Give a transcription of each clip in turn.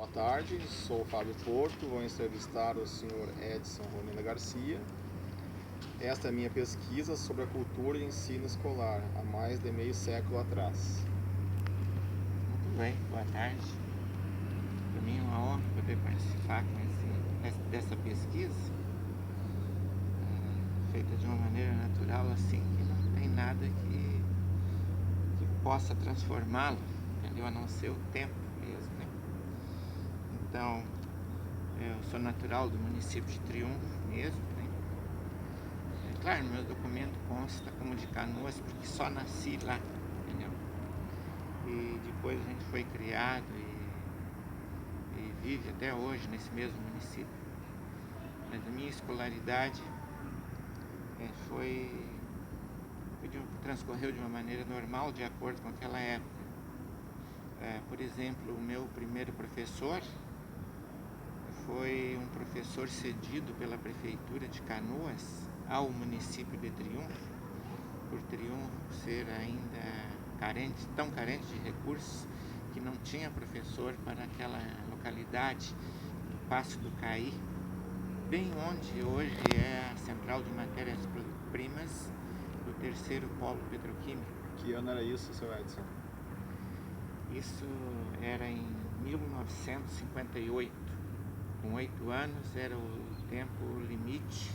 Boa tarde, sou o Fábio Porto, vou entrevistar o Sr. Edson Ronina Garcia. Esta é a minha pesquisa sobre a cultura e ensino escolar, há mais de meio século atrás. Muito bem, boa tarde. Para mim é uma honra poder participar dessa pesquisa, feita de uma maneira natural, assim, que não tem nada que possa transformá-lo, entendeu? A não ser o tempo mesmo, né? Então, eu sou natural do município de Triunfo mesmo, né? É claro, no meu documento consta como de Canoas, porque só nasci lá, entendeu? E depois a gente foi criado e vive até hoje nesse mesmo município. Mas a minha escolaridade transcorreu de uma maneira normal, de acordo com aquela época. Por exemplo, o meu primeiro professor foi um professor cedido pela prefeitura de Canoas ao município de Triunfo, por Triunfo ser ainda tão carente de recursos, que não tinha professor para aquela localidade do Passo do Caí, bem onde hoje é a central de matérias-primas do terceiro polo petroquímico. Que ano era isso, Sr. Edson? Isso era em 1958. Com 8 anos era o tempo limite,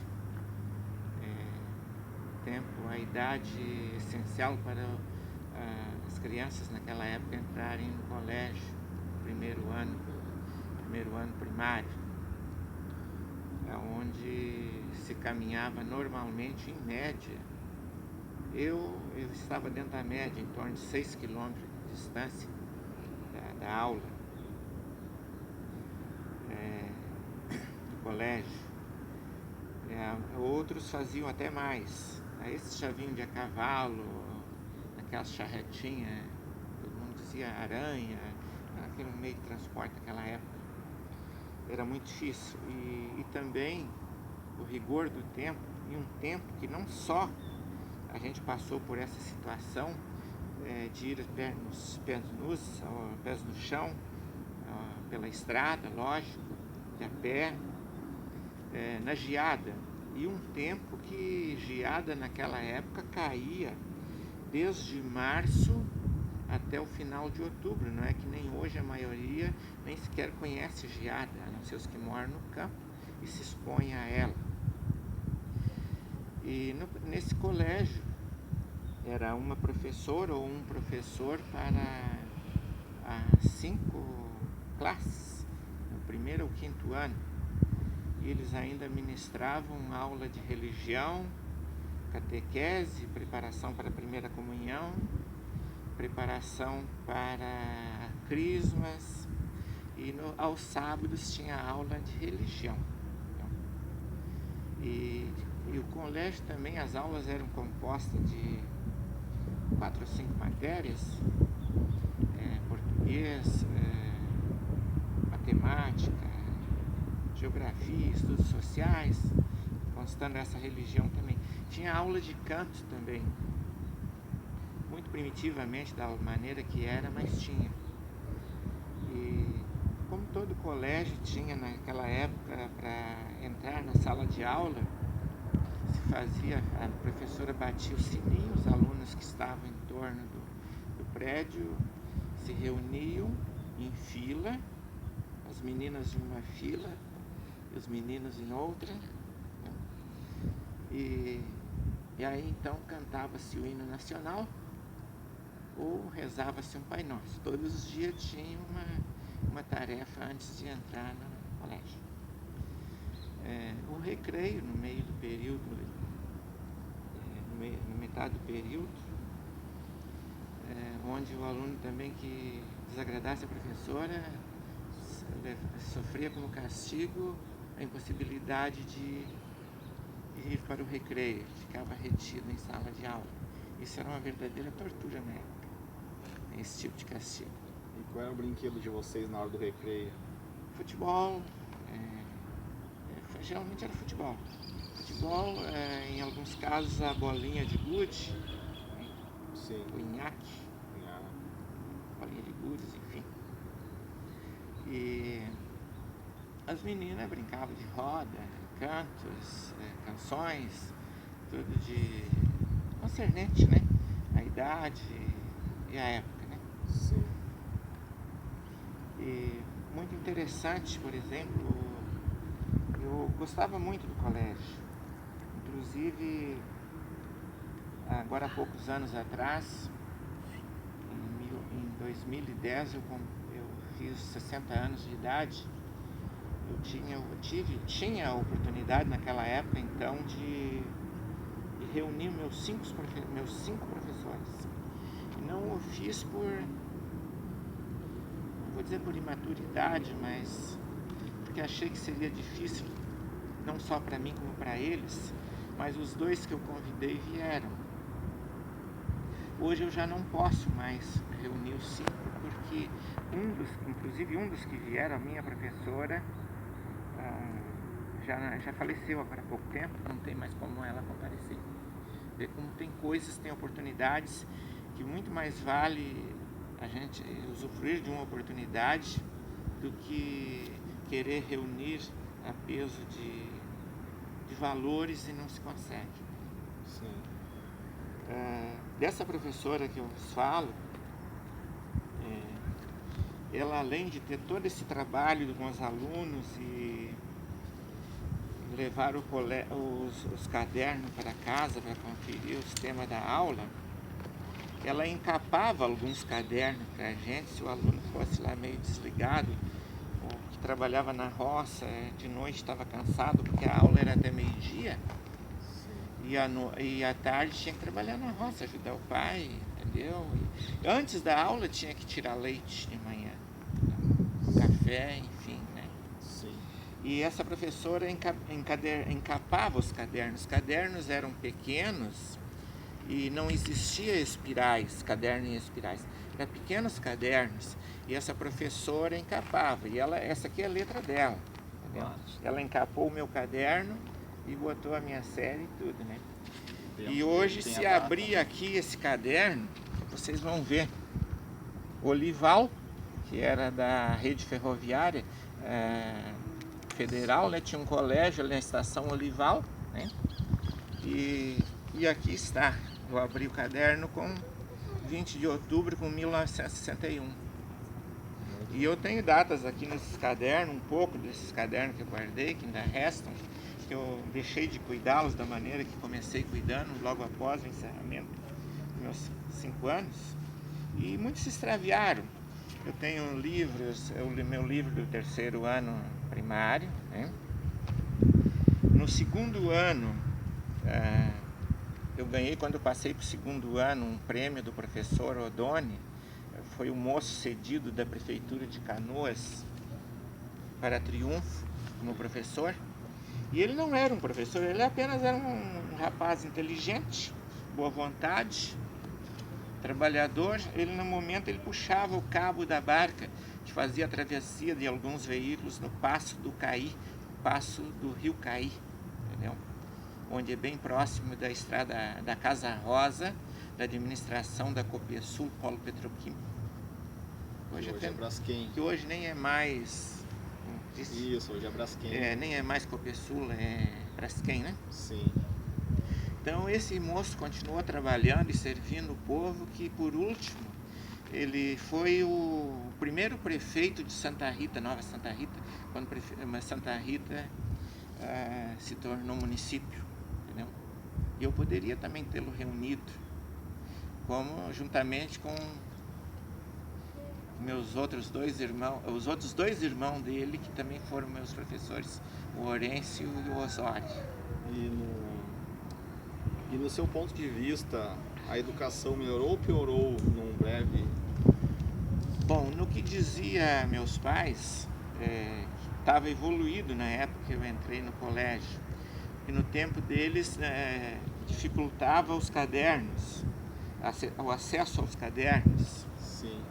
a idade essencial para as crianças naquela época entrarem no colégio, primeiro ano primário, onde se caminhava normalmente em média. Eu estava dentro da média, em torno de 6 quilômetros de distância da aula do colégio. Outros faziam até mais. Esses já vinham de a cavalo, naquelas charretinhas, todo mundo dizia aranha, aquele meio de transporte naquela época. Era muito difícil. E também o rigor do tempo, e um tempo que não só a gente passou por essa situação de ir pés no chão, pela estrada, lógico, de a pé, na geada. E um tempo que geada naquela época caía desde março até o final de outubro. Não é que nem hoje a maioria nem sequer conhece geada, a não ser os que moram no campo e se expõem a ela. E nesse colégio era uma professora ou um professor para as 5 classes, no primeiro ou quinto ano. E eles ainda ministravam aula de religião, catequese, preparação para a primeira comunhão, preparação para crismas, e aos sábados tinha aula de religião. E o colégio também, as aulas eram compostas de 4 ou 5 matérias, português, matemática, geografia, estudos sociais, constando essa religião também. Tinha aula de canto também, muito primitivamente, da maneira que era, mas tinha. E como todo colégio tinha naquela época, para entrar na sala de aula, a professora batia o sininho, os alunos que estavam em torno do prédio se reuniam em fila, as meninas em uma fila e os meninos em outra, né? E aí então cantava-se o hino nacional ou rezava-se um Pai Nosso. Todos os dias tinha uma tarefa antes de entrar no colégio. O recreio, no meio do período, na metade do período, onde o aluno também que desagradasse a professora sofria como castigo a impossibilidade de ir para o recreio, ficava retido em sala de aula. Isso era uma verdadeira tortura na época, esse tipo de castigo. E qual era o brinquedo de vocês na hora do recreio? Futebol, geralmente era futebol. Futebol, em alguns casos a bolinha de gude, Sim. o nhaque, bolinha de gude, enfim. E as meninas brincavam de roda, cantos, canções, tudo de concernente, né? A idade e a época, né? Sim. E muito interessante, por exemplo, eu gostava muito do colégio. Inclusive, agora há poucos anos atrás, em 2010, eu fiz 60 anos de idade. Eu tinha a oportunidade naquela época, então, de reunir meus cinco professores. E não o fiz não vou dizer por imaturidade, mas porque achei que seria difícil, não só para mim como para eles, mas os dois que eu convidei vieram. Hoje eu já não posso mais reunir os 5, porque inclusive um dos que vieram, a minha professora, já faleceu agora há pouco tempo, não tem mais como ela comparecer. Ver como tem coisas, tem oportunidades, que muito mais vale a gente usufruir de uma oportunidade do que querer reunir a peso de valores e não se consegue. Sim. Dessa professora que eu vos falo, ela, além de ter todo esse trabalho com os alunos e levar os cadernos para casa para conferir os temas da aula, ela encapava alguns cadernos para a gente, se o aluno fosse lá meio desligado, ou que trabalhava na roça, de noite estava cansado, porque a aula era até meio-dia, e à tarde tinha que trabalhar na roça, ajudar o pai, entendeu? E antes da aula tinha que tirar leite de manhã, café, enfim, né? Sim. E essa professora encapava os cadernos. Os cadernos eram pequenos e não existia caderno em espirais. Eram pequenos cadernos e essa professora encapava. E essa aqui é a letra dela. Ela encapou o meu caderno e botou a minha série e tudo, né? E hoje, se abrir aqui esse caderno, vocês vão ver Olival, que era da rede ferroviária federal, né? Tinha um colégio ali na estação Olival, né? E aqui está, eu abri o caderno com 20 de outubro de 1961. E eu tenho datas aqui nesses cadernos, um pouco desses cadernos que eu guardei, que ainda restam, que eu deixei de cuidá-los da maneira que comecei cuidando logo após o encerramento dos meus 5 anos. E muitos se extraviaram. Eu tenho livros, meu livro do 3º ano primário, né? No 2º ano, eu ganhei, quando eu passei para o 2º ano, um prêmio do professor Odoni. Foi o moço cedido da prefeitura de Canoas para triunfo como professor. E ele não era um professor, ele apenas era um rapaz inteligente, boa vontade, trabalhador. Ele, no momento, ele puxava o cabo da barca que fazia a travessia de alguns veículos no Passo do Caí, Passo do Rio Caí, entendeu? Onde é bem próximo da estrada da Casa Rosa, da administração da Copesul Polo Petroquímico. Hoje é Braskem. Que hoje nem é mais... Isso, hoje é Braskem. Nem é mais Copesul, é Braskem, né? Sim. Então esse moço continuou trabalhando e servindo o povo, que por último ele foi o primeiro prefeito de Santa Rita, Nova Santa Rita, quando Santa Rita se tornou município, entendeu? E eu poderia também tê-lo reunido, juntamente com meus outros 2 irmãos, os outros 2 irmãos dele, que também foram meus professores, o Horêncio e o Osório. E no seu ponto de vista, a educação melhorou ou piorou num breve? Bom, no que dizia meus pais, estava evoluído na época que eu entrei no colégio. E no tempo deles dificultava os cadernos, o acesso aos cadernos. Sim.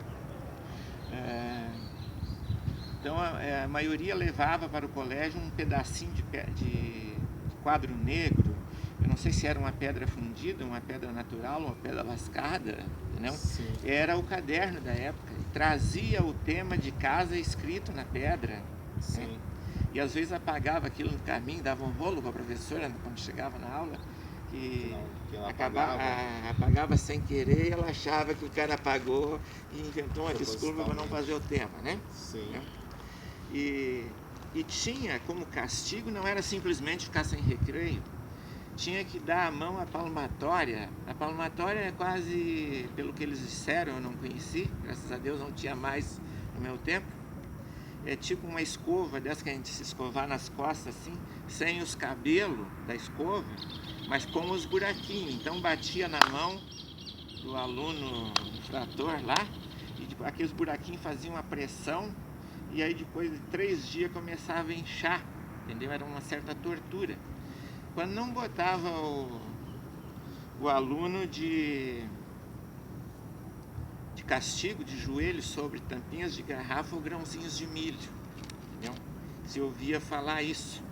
Então a maioria levava para o colégio um pedacinho de quadro negro. Eu não sei se era uma pedra fundida, uma pedra natural, uma pedra lascada, entendeu? Sim. Era o caderno da época. Trazia o tema de casa escrito na pedra. Sim. Né? E às vezes apagava aquilo no caminho, dava um rolo para a professora quando chegava na aula, que apagava sem querer, e ela achava que o cara apagou e inventou uma desculpa para não fazer o tema, né? Sim. E tinha como castigo, não era simplesmente ficar sem recreio, tinha que dar a mão à palmatória. A palmatória é quase, pelo que eles disseram, eu não conheci, graças a Deus não tinha mais no meu tempo. É tipo uma escova dessa que a gente se escovar nas costas assim, sem os cabelos da escova, mas com os buraquinhos. Então batia na mão do aluno infrator lá, e aqueles buraquinhos faziam uma pressão, e aí depois de 3 dias começava a inchar, entendeu? Era uma certa tortura. Quando não botava o aluno de castigo, de joelho, sobre tampinhas de garrafa ou grãozinhos de milho, entendeu? Se ouvia falar isso.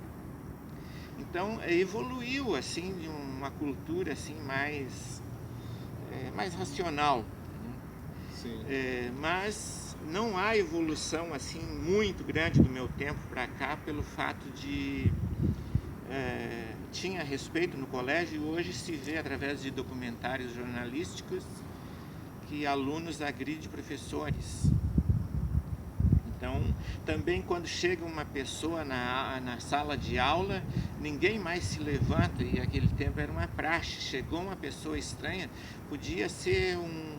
Então evoluiu assim de uma cultura assim mais racional, Sim. mas não há evolução assim muito grande do meu tempo para cá, pelo fato de tinha respeito no colégio, e hoje se vê através de documentários jornalísticos que alunos agridem professores. Então, também quando chega uma pessoa na sala de aula, ninguém mais se levanta, e aquele tempo era uma praxe. Chegou uma pessoa estranha, podia ser um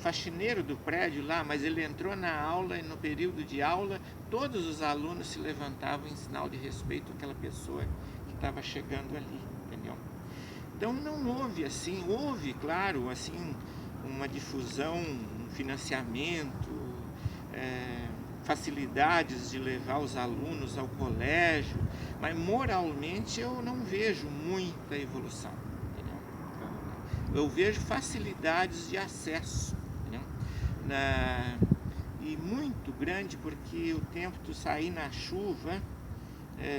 faxineiro do prédio lá, mas ele entrou na aula, e no período de aula, todos os alunos se levantavam em sinal de respeito àquela pessoa que estava chegando ali, entendeu? Então não houve assim, houve, claro, assim, uma difusão, um financiamento, facilidades de levar os alunos ao colégio, mas moralmente eu não vejo muita evolução, entendeu? Eu vejo facilidades de acesso, entendeu? E muito grande, porque o tempo de sair na chuva,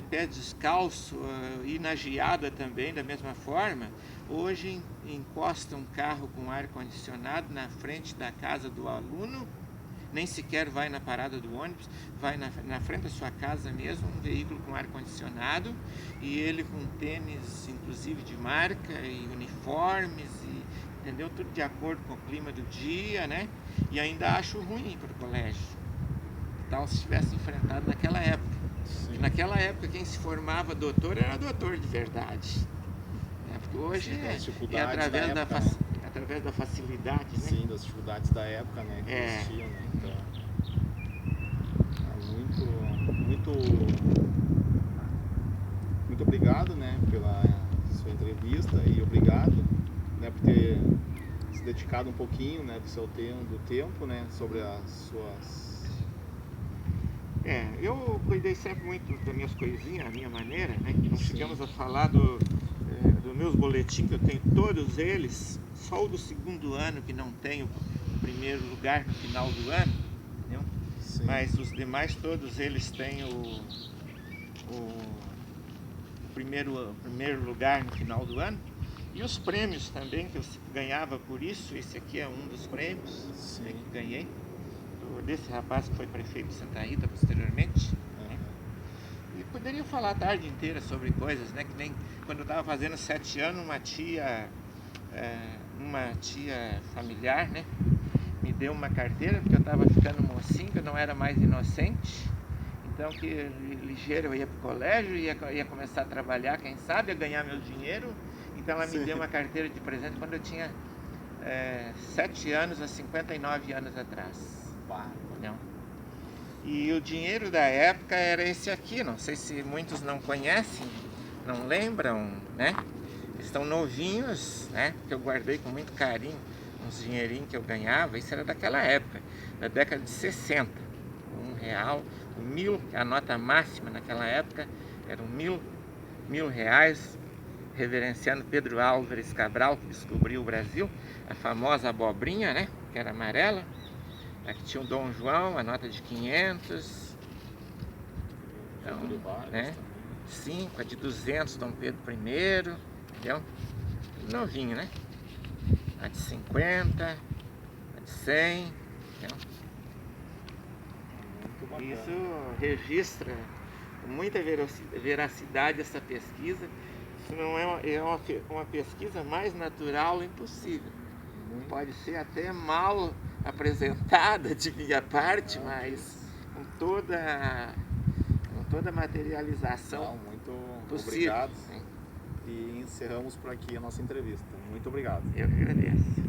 pé descalço, e na geada também, da mesma forma. Hoje encosta um carro com ar-condicionado na frente da casa do aluno, nem sequer vai na parada do ônibus, vai na frente da sua casa mesmo, um veículo com ar-condicionado, e ele com tênis, inclusive de marca, e uniformes, entendeu? Tudo de acordo com o clima do dia, né? E ainda acho ruim para o colégio, tal se tivesse enfrentado naquela época. Sim. Naquela época, quem se formava doutor era doutor de verdade. Porque hoje Sim, através da facilidade, né? Sim, das dificuldades da época, né? Que existiam, né? Então, muito obrigado, né? Pela sua entrevista, e obrigado, né? Por ter se dedicado um pouquinho, né? Do tempo, né? Sobre as suas... Eu cuidei sempre muito das minhas coisinhas, a minha maneira, né? Não Sim. chegamos a falar dos meus boletins, que eu tenho todos eles, só o do 2º ano que não tenho o 1º lugar no final do ano, entendeu? Sim. Mas os demais todos eles têm o primeiro lugar no final do ano. E os prêmios também, que eu ganhava por isso. Esse aqui é um dos prêmios, né, que ganhei, desse rapaz que foi prefeito de Santa Rita posteriormente. Né? E poderia falar a tarde inteira sobre coisas, né? Que nem quando eu estava fazendo 7 anos, uma tia familiar, né, me deu uma carteira, porque eu estava ficando mocinho, que eu não era mais inocente. Então, que ligeiro eu ia para o colégio, ia começar a trabalhar, quem sabe, a ganhar meu dinheiro. Então ela me deu uma carteira de presente quando eu tinha 7 anos, a 59 anos atrás. Não. E o dinheiro da época era esse aqui, não sei se muitos não conhecem, não lembram, né? Estão novinhos, né? Que eu guardei com muito carinho uns dinheirinhos que eu ganhava. Isso era daquela época, da década de 60. R$1, 1.000, a nota máxima naquela época eram R$1.000, reverenciando Pedro Álvares Cabral, que descobriu o Brasil, a famosa abobrinha, né? Que era amarela. Aqui tinha o Dom João, a nota de 500. Então, né? 5, a de 200, Dom Pedro I, entendeu? Novinho, né? A de 50, a de 100, entendeu? Isso registra muita veracidade essa pesquisa. Isso não uma pesquisa mais natural impossível. Pode ser até mal apresentada de minha parte, mas com toda a materialização muito possível. Obrigado. E encerramos por aqui a nossa entrevista. Muito obrigado. Eu que agradeço.